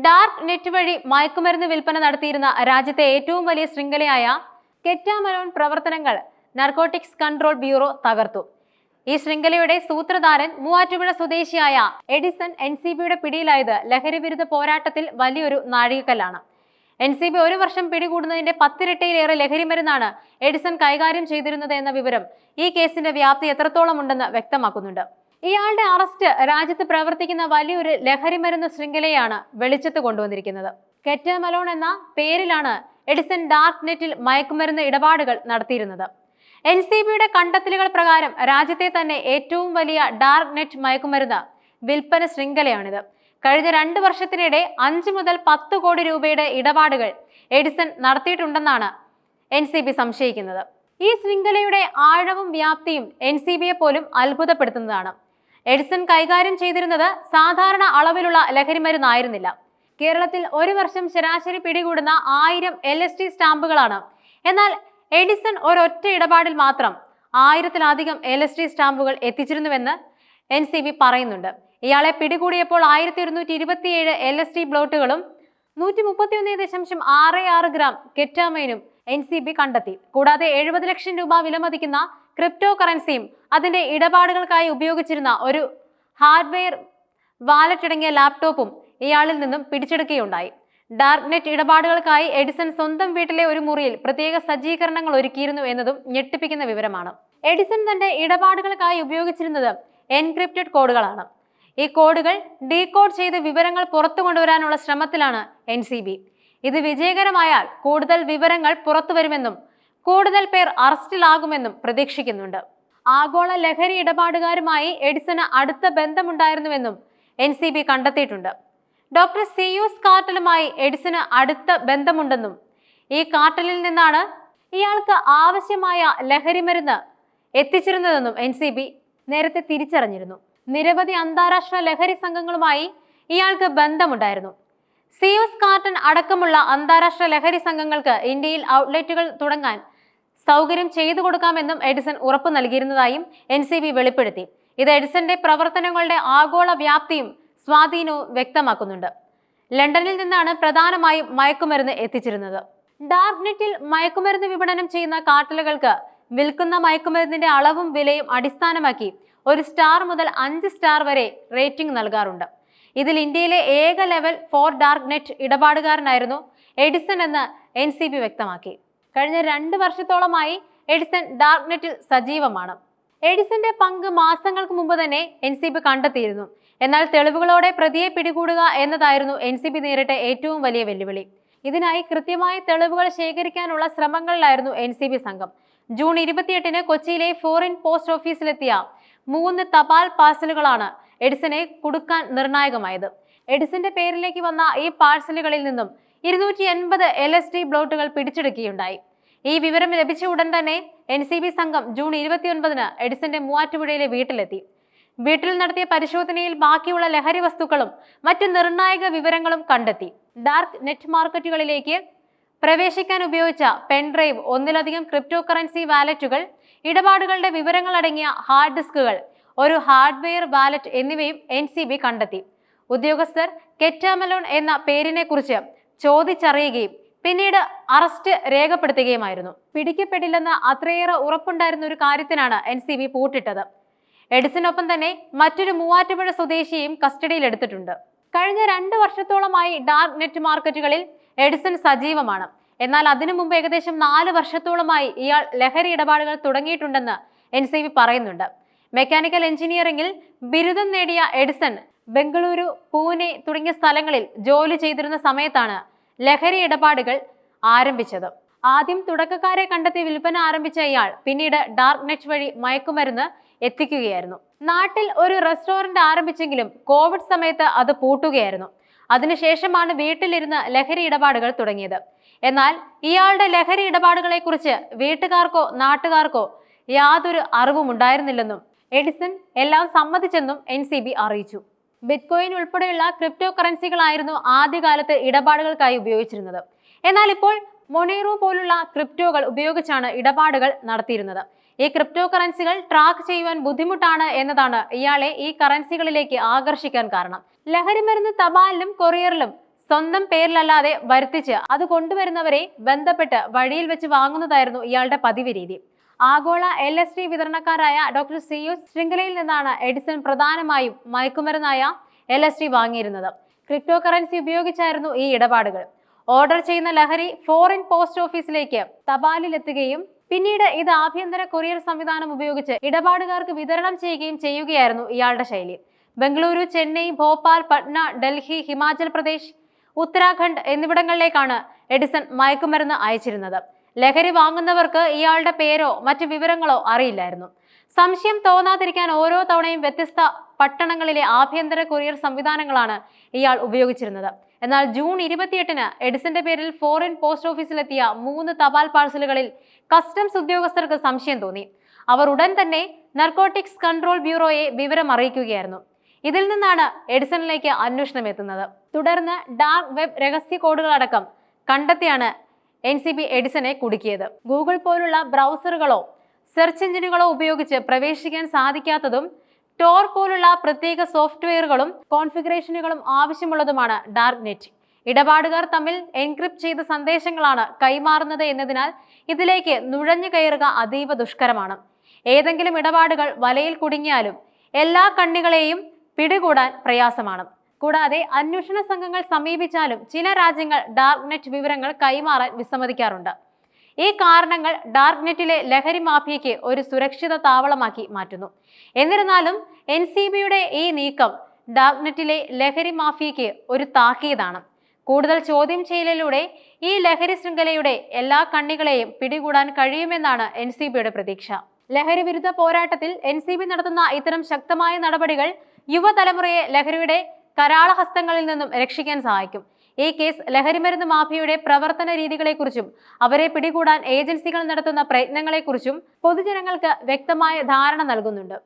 Dark net വഴി മയക്കുമരുന്ന് വിൽപ്പന നടത്തിയിരുന്ന രാജ്യത്തെ ഏറ്റവും വലിയ ശൃംഖലയായ കെറ്റാമലോൺ പ്രവർത്തനങ്ങൾ നാർക്കോട്ടിക്സ് കൺട്രോൾ ബ്യൂറോ തകർത്തു. ഈ ശൃംഖലയുടെ സൂത്രധാരൻ മൂവാറ്റുപുഴ സ്വദേശിയായ എഡിസൺ NCBയുടെ പിടിയിലായത് ലഹരി വിരുദ്ധ പോരാട്ടത്തിൽ വലിയൊരു നാഴികക്കല്ലാണ്. NCB ഒരു വർഷം പിടികൂടുന്നതിന്റെ 10 ഇരട്ടിയിലേറെ ലഹരിമരുന്നാണ് എഡിസൺ കൈകാര്യം ചെയ്തിരുന്നത് എന്ന വിവരം ഈ കേസിന്റെ വ്യാപ്തി എത്രത്തോളം ഉണ്ടെന്ന് വ്യക്തമാക്കുന്നുണ്ട്. ഇയാളുടെ അറസ്റ്റ് രാജ്യത്ത് പ്രവർത്തിക്കുന്ന വലിയൊരു ലഹരിമരുന്ന് ശൃംഖലയാണ് വെളിച്ചത്ത് കൊണ്ടുവന്നിരിക്കുന്നത്. കെറ്റാമലോൺ എന്ന പേരിലാണ് എഡിസൺ ഡാർക്ക് നെറ്റിൽ മയക്കുമരുന്ന് ഇടപാടുകൾ നടത്തിയിരുന്നത്. NCBയുടെ കണ്ടെത്തലുകൾ പ്രകാരം രാജ്യത്തെ തന്നെ ഏറ്റവും വലിയ ഡാർക്ക് നെറ്റ് മയക്കുമരുന്ന് വിൽപ്പന ശൃംഖലയാണിത്. കഴിഞ്ഞ 2 വർഷത്തിനിടെ 5 മുതൽ 10 കോടി രൂപയുടെ ഇടപാടുകൾ എഡിസൺ നടത്തിയിട്ടുണ്ടെന്നാണ് NCB സംശയിക്കുന്നത്. ഈ ശൃംഖലയുടെ ആഴവും വ്യാപ്തിയും NCBയെ പോലും അത്ഭുതപ്പെടുത്തുന്നതാണ്. എഡിസൺ കൈകാര്യം ചെയ്തിരുന്നത് സാധാരണ അളവിലുള്ള ലഹരിമരുന്നായിരുന്നില്ല. കേരളത്തിൽ ഒരു വർഷം ശരാശരി പിടികൂടുന്ന 1000 LSD സ്റ്റാമ്പുകളാണ്. എന്നാൽ എഡിസൺ ഒരൊറ്റ ഇടപാടിൽ മാത്രം 1000-ലധികം LSD സ്റ്റാമ്പുകൾ എത്തിച്ചിരുന്നുവെന്ന് NCB പറയുന്നുണ്ട്. ഇയാളെ പിടികൂടിയപ്പോൾ 1227 LSD ബ്ലോട്ടുകളും 131.66 ഗ്രാം കെറ്റാമൈനും NCB കണ്ടെത്തി. കൂടാതെ 70 ലക്ഷം രൂപ വിലമതിക്കുന്ന ക്രിപ്റ്റോ കറൻസിയും അതിന്റെ ഇടപാടുകൾക്കായി ഉപയോഗിച്ചിരുന്ന ഒരു ഹാർഡ്വെയർ വാലറ്റ് അടങ്ങിയ ലാപ്ടോപ്പും ഇയാളിൽ നിന്നും പിടിച്ചെടുക്കുകയുണ്ടായി. ഡാർക്ക് നെറ്റ് ഇടപാടുകൾക്കായി എഡിസൺ സ്വന്തം വീട്ടിലെ ഒരു മുറിയിൽ പ്രത്യേക സജ്ജീകരണങ്ങൾ ഒരുക്കിയിരുന്നു എന്നതും ഞെട്ടിപ്പിക്കുന്ന വിവരമാണ്. എഡിസൺ തന്റെ ഇടപാടുകൾക്കായി ഉപയോഗിച്ചിരുന്നത് എൻക്രിപ്റ്റഡ് കോഡുകളാണ്. ഈ കോഡുകൾ ഡീകോഡ് ചെയ്ത് വിവരങ്ങൾ പുറത്തു കൊണ്ടുവരാനുള്ള ശ്രമത്തിലാണ് NCB. ഇത് വിജയകരമായാൽ കൂടുതൽ വിവരങ്ങൾ പുറത്തു വരുമെന്നും കൂടുതൽ പേർ അറസ്റ്റിലാകുമെന്നും പ്രതീക്ഷിക്കുന്നുണ്ട്. ആഗോള ലഹരി ഇടപാടുകാരുമായി എഡിസന് അടുത്ത ബന്ധമുണ്ടായിരുന്നുവെന്നും NCB കണ്ടെത്തിയിട്ടുണ്ട്. ഡോക്ടർ സിയൂസ് കാർട്ടലുമായി എഡിസന് അടുത്ത ബന്ധമുണ്ടെന്നും ഈ കാർട്ടലിൽ നിന്നാണ് ഇയാൾക്ക് ആവശ്യമായ ലഹരിമരുന്ന് എത്തിച്ചിരുന്നതെന്നും NCB നേരത്തെ തിരിച്ചറിഞ്ഞിരുന്നു. നിരവധി അന്താരാഷ്ട്ര ലഹരി സംഘങ്ങളുമായി ഇയാൾക്ക് ബന്ധമുണ്ടായിരുന്നു. സിയൂസ് കാർട്ടൻ അടക്കമുള്ള അന്താരാഷ്ട്ര ലഹരി സംഘങ്ങൾക്ക് ഇന്ത്യയിൽ ഔട്ട്ലെറ്റുകൾ തുടങ്ങാൻ സൗകര്യം ചെയ്തു കൊടുക്കാമെന്നും എഡിസൺ ഉറപ്പു നൽകിയിരുന്നതായും NCB വെളിപ്പെടുത്തി. ഇത് എഡിസന്റെ പ്രവർത്തനങ്ങളുടെ ആഗോള വ്യാപ്തിയും സ്വാധീനവും വ്യക്തമാക്കുന്നുണ്ട്. ലണ്ടനിൽ നിന്നാണ് പ്രധാനമായും മയക്കുമരുന്ന് എത്തിച്ചിരുന്നത്. ഡാർക്ക് നെറ്റിൽ മയക്കുമരുന്ന് വിപണനം ചെയ്യുന്ന കാർട്ടലുകൾക്ക് വിൽക്കുന്ന മയക്കുമരുന്നിന്റെ അളവും വിലയും അടിസ്ഥാനമാക്കി ഒരു സ്റ്റാർ മുതൽ 5 സ്റ്റാർ വരെ റേറ്റിംഗ് നൽകാറുണ്ട്. ഇതിൽ ഇന്ത്യയിലെ ഏക ലെവൽ 4 ഡാർക്ക് നെറ്റ് ഇടപാടുകാരനായിരുന്നു എഡിസൺ എന്ന് NCB വ്യക്തമാക്കി. കഴിഞ്ഞ 2 വർഷത്തോളമായി എഡിസൺ ഡാർക്ക് നെറ്റിൽ സജീവമാണ്. എഡിസന്റെ പങ്ക് മാസങ്ങൾക്ക് മുമ്പ് തന്നെ NCB കണ്ടെത്തിയിരുന്നു. എന്നാൽ തെളിവുകളോടെ പ്രതിയെ പിടികൂടുക എന്നതായിരുന്നു NCB നേരിട്ട ഏറ്റവും വലിയ വെല്ലുവിളി. ഇതിനായി കൃത്യമായ തെളിവുകൾ ശേഖരിക്കാനുള്ള ശ്രമങ്ങളിലായിരുന്നു NCB സംഘം. ജൂൺ 28-ന് കൊച്ചിയിലെ ഫോറിൻ പോസ്റ്റ് ഓഫീസിലെത്തിയ 3 തപാൽ പാഴ്സലുകളാണ് എഡിസനെ കുടുക്കാൻ നിർണായകമായത്. എഡിസന്റെ പേരിലേക്ക് വന്ന ഈ പാഴ്സലുകളിൽ നിന്നും 280 LSD ബ്ലോട്ടുകൾ പിടിച്ചെടുക്കുകയുണ്ടായി. ഈ വിവരം ലഭിച്ച ഉടൻ തന്നെ NCB സംഘം ജൂൺ 29-ന് എഡിസന്റെ മൂവാറ്റുപുഴയിലെ വീട്ടിലെത്തി. വീട്ടിൽ നടത്തിയ പരിശോധനയിൽ ബാക്കിയുള്ള ലഹരി വസ്തുക്കളും മറ്റ് നിർണായക വിവരങ്ങളും കണ്ടെത്തി. ഡാർക്ക് നെറ്റ് മാർക്കറ്റുകളിലേക്ക് പ്രവേശിക്കാൻ ഉപയോഗിച്ച പെൻഡ്രൈവ്, 1-ലധികം ക്രിപ്റ്റോ കറൻസി വാലറ്റുകൾ, ഇടപാടുകളുടെ വിവരങ്ങൾ അടങ്ങിയ ഹാർഡ് ഡിസ്കുകൾ, ഒരു ഹാർഡ്വെയർ വാലറ്റ് എന്നിവയും NCB കണ്ടെത്തി. ഉദ്യോഗസ്ഥർ കെറ്റാമലോൺ എന്ന പേരിനെ കുറിച്ച് ചോദിച്ചറിയുകയും പിന്നീട് അറസ്റ്റ് രേഖപ്പെടുത്തുകയുമായിരുന്നു. പിടിക്കപ്പെടില്ലെന്ന് അത്രയേറെ ഉറപ്പുണ്ടായിരുന്ന ഒരു കാര്യത്തിനാണ് NCB പൂട്ടിട്ടത്. എഡിസനൊപ്പം തന്നെ മറ്റൊരു മൂവാറ്റുപുഴ സ്വദേശിയെയും കസ്റ്റഡിയിലെടുത്തിട്ടുണ്ട്. കഴിഞ്ഞ 2 വർഷത്തോളമായി ഡാർക്ക് നെറ്റ് മാർക്കറ്റുകളിൽ എഡിസൺ സജീവമാണ്. എന്നാൽ അതിനു മുമ്പ് ഏകദേശം 4 വർഷത്തോളമായി ഇയാൾ ലഹരി ഇടപാടുകൾ തുടങ്ങിയിട്ടുണ്ടെന്ന് NCB പറയുന്നുണ്ട്. മെക്കാനിക്കൽ എഞ്ചിനീയറിംഗിൽ ബിരുദം നേടിയ എഡിസൺ ബംഗളൂരു, പൂനെ തുടങ്ങിയ സ്ഥലങ്ങളിൽ ജോലി ചെയ്തിരുന്ന സമയത്താണ് ലഹരി ഇടപാടുകൾ ആരംഭിച്ചത്. ആദ്യം തുടക്കക്കാരെ കണ്ടെത്തി വിൽപ്പന ആരംഭിച്ച ഇയാൾ പിന്നീട് ഡാർക്ക് നെറ്റ് വഴി മയക്കുമരുന്ന് എത്തിക്കുകയായിരുന്നു. നാട്ടിൽ ഒരു റെസ്റ്റോറന്റ് ആരംഭിച്ചെങ്കിലും കോവിഡ് സമയത്ത് അത് പൂട്ടുകയായിരുന്നു. അതിനുശേഷമാണ് വീട്ടിലിരുന്ന് ലഹരി ഇടപാടുകൾ തുടങ്ങിയത്. എന്നാൽ ഇയാളുടെ ലഹരി ഇടപാടുകളെ കുറിച്ച് വീട്ടുകാർക്കോ നാട്ടുകാർക്കോ യാതൊരു അറിവും ഉണ്ടായിരുന്നില്ലെന്നും എഡിസൺ എല്ലാം സമ്മതിച്ചെന്നും NCB അറിയിച്ചു. ബിറ്റ്കോയിൻ ഉൾപ്പെടെയുള്ള ക്രിപ്റ്റോ കറൻസികളായിരുന്നു ആദ്യകാലത്ത് ഇടപാടുകൾക്കായി ഉപയോഗിച്ചിരുന്നത്. എന്നാൽ ഇപ്പോൾ മൊണേറോ പോലുള്ള ക്രിപ്റ്റോകൾ ഉപയോഗിച്ചാണ് ഇടപാടുകൾ നടത്തിയിരുന്നത്. ഈ ക്രിപ്റ്റോ കറൻസികൾ ട്രാക്ക് ചെയ്യുവാൻ ബുദ്ധിമുട്ടാണ് എന്നതാണ് ഇയാളെ ഈ കറൻസികളിലേക്ക് ആകർഷിക്കാൻ കാരണം. ലഹരിമരുന്ന് തപാലിലും കൊറിയറിലും സ്വന്തം പേരിലല്ലാതെ വരുത്തിച്ച് അത് കൊണ്ടുവരുന്നവരെ ബന്ധപ്പെട്ട് വഴിയിൽ വെച്ച് വാങ്ങുന്നതായിരുന്നു ഇയാളുടെ പതിവ് രീതി. ആഗോള LSD വിതരണക്കാരായ ഡോക്ടർ സിയൂസ് ശൃംഖലയിൽ നിന്നാണ് എഡിസൺ പ്രധാനമായും മയക്കുമരുന്നായ LSD വാങ്ങിയിരുന്നത്. ക്രിപ്റ്റോ കറൻസി ഉപയോഗിച്ചായിരുന്നു ഈ ഇടപാടുകൾ. ഓർഡർ ചെയ്യുന്ന ലഹരി ഫോറിൻ പോസ്റ്റ് ഓഫീസിലേക്ക് തപാലിലെത്തുകയും പിന്നീട് ഇത് ആഭ്യന്തര കൊറിയർ സംവിധാനം ഉപയോഗിച്ച് ഇടപാടുകാർക്ക് വിതരണം ചെയ്യുകയായിരുന്നു ഇയാളുടെ ശൈലി. ബംഗളൂരു, ചെന്നൈ, ഭോപ്പാൽ, പട്ന, ഡൽഹി, ഹിമാചൽ പ്രദേശ്, ഉത്തരാഖണ്ഡ് എന്നിവിടങ്ങളിലേക്കാണ് എഡിസൺ മയക്കുമരുന്ന് അയച്ചിരുന്നത്. ലഹരി വാങ്ങുന്നവർക്ക് ഇയാളുടെ പേരോ മറ്റു വിവരങ്ങളോ അറിയില്ലായിരുന്നു. സംശയം തോന്നാതിരിക്കാൻ ഓരോ തവണയും വ്യത്യസ്ത പട്ടണങ്ങളിലെ ആഭ്യന്തര കൊറിയർ സംവിധാനങ്ങളാണ് ഇയാൾ ഉപയോഗിച്ചിരുന്നത്. എന്നാൽ ജൂൺ 28-ന് എഡിസന്റെ പേരിൽ ഫോറിൻ പോസ്റ്റ് ഓഫീസിലെത്തിയ 3 തപാൽ പാഴ്സലുകളിൽ കസ്റ്റംസ് ഉദ്യോഗസ്ഥർക്ക് സംശയം തോന്നി. അവർ ഉടൻ തന്നെ നർക്കോട്ടിക്സ് കൺട്രോൾ ബ്യൂറോയെ വിവരം അറിയിക്കുകയായിരുന്നു. ഇതിൽ നിന്നാണ് എഡിസണിലേക്ക് അന്വേഷണം എത്തുന്നത്. തുടർന്ന് ഡാർക്ക് വെബ് രഹസ്യ കോഡുകളടക്കം കണ്ടെത്തിയാണ് NCB എഡിസനെ കുടുക്കിയത്. ഗൂഗിൾ പോലുള്ള ബ്രൗസറുകളോ സെർച്ച് എഞ്ചിനുകളോ ഉപയോഗിച്ച് പ്രവേശിക്കാൻ സാധിക്കാത്തതും ടോർ പോലുള്ള പ്രത്യേക സോഫ്റ്റ്വെയറുകളും കോൺഫിഗറേഷനുകളും ആവശ്യമുള്ളതുമാണ് ഡാർക്ക് നെറ്റ്. ഇടപാടുകാർ തമ്മിൽ എൻക്രിപ്റ്റ് ചെയ്ത സന്ദേശങ്ങളാണ് കൈമാറുന്നത് എന്നതിനാൽ ഇതിലേക്ക് നുഴഞ്ഞു കയറുക അതീവ ദുഷ്കരമാണ്. ഏതെങ്കിലും ഇടപാടുകൾ വലയിൽ കുടുങ്ങിയാലും എല്ലാ കണ്ണികളെയും പിടികൂടാൻ പ്രയാസമാണ്. കൂടാതെ അന്വേഷണ സംഘങ്ങൾ സമീപിച്ചാലും ചില രാജ്യങ്ങൾ ഡാർക്ക് നെറ്റ് വിവരങ്ങൾ കൈമാറാൻ വിസമ്മതിക്കാറുണ്ട്. ഈ കാരണങ്ങൾ ഡാർക്ക് നെറ്റിലെ ലഹരി മാഫിയയ്ക്ക് ഒരു സുരക്ഷിത താവളമാക്കി മാറ്റുന്നു. എന്നിരുന്നാലും NCBയുടെ ഈ നീക്കം ഡാർക്ക് നെറ്റിലെ ലഹരി മാഫിയയ്ക്ക് ഒരു താക്കീതാണ്. കൂടുതൽ ചോദ്യം ചെയ്യലിലൂടെ ഈ ലഹരി ശൃംഖലയുടെ എല്ലാ കണ്ണികളെയും പിടികൂടാൻ കഴിയുമെന്നാണ് NCBയുടെ പ്രതീക്ഷ. ലഹരി വിരുദ്ധ പോരാട്ടത്തിൽ NCB നടത്തുന്ന ഇത്തരം ശക്തമായ നടപടികൾ യുവതലമുറയെ ലഹരിയുടെ കരാളഹസ്തങ്ങളിൽ നിന്നും രക്ഷിക്കാൻ സഹായിക്കും. ഈ കേസ് ലഹരിമരുന്ന് മാഫിയയുടെ പ്രവർത്തന രീതികളെക്കുറിച്ചും അവരെ പിടികൂടാൻ ഏജൻസികൾ നടത്തുന്ന പ്രയത്നങ്ങളെക്കുറിച്ചും പൊതുജനങ്ങൾക്ക് വ്യക്തമായ ധാരണ നൽകുന്നുണ്ട്.